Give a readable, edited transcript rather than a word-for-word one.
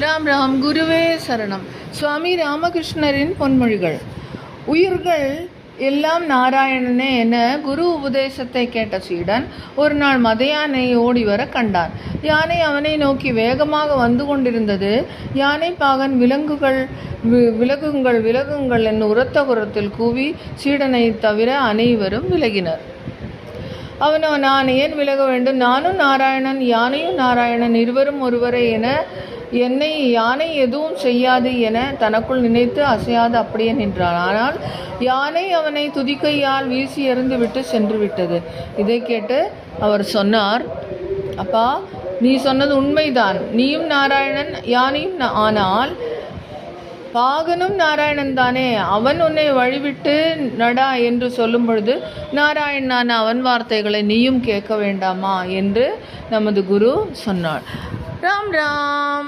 ராம் ராம். குருவே சரணம். சுவாமி ராமகிருஷ்ணரின் பொன்மொழிகள். உயிர்கள் எல்லாம் நாராயணனே என குரு உபதேசத்தை கேட்ட சீடன் ஒரு நாள் மத யானை ஓடி வர கண்டான். யானை அவனை நோக்கி வேகமாக வந்து கொண்டிருந்தது. யானை பாகன் விலகுங்கள் விலகுங்கள் என் உரத்த குரத்தில் கூவி சீடனை தவிர அனைவரும் விலகினர். அவனோ, நான் ஏன் விலக வேண்டும்? நானும் நாராயணன், யானையும் நாராயணன், இருவரும் ஒருவரே என என்னை யானை எதுவும் செய்யாது என தனக்குள் நினைத்து அசையாது அப்படியே நின்றான். ஆனால் யானை அவனை துதிக்கையால் வீசி எறிந்து விட்டு சென்று விட்டது. இதை கேட்டு அவர் சொன்னார், அப்பா, நீ சொன்னது உண்மைதான். நீயும் நாராயணன், யானையும். ஆனால் பாகனும் நாராயணன் தானே. அவன் உன்னை வழிவிட்டு நடா என்று சொல்லும் பொழுது நாராயணனான அவன் வார்த்தைகளை நீயும் கேட்க வேண்டாமா என்று நமது குரு சொன்னார். ராம் ராம்.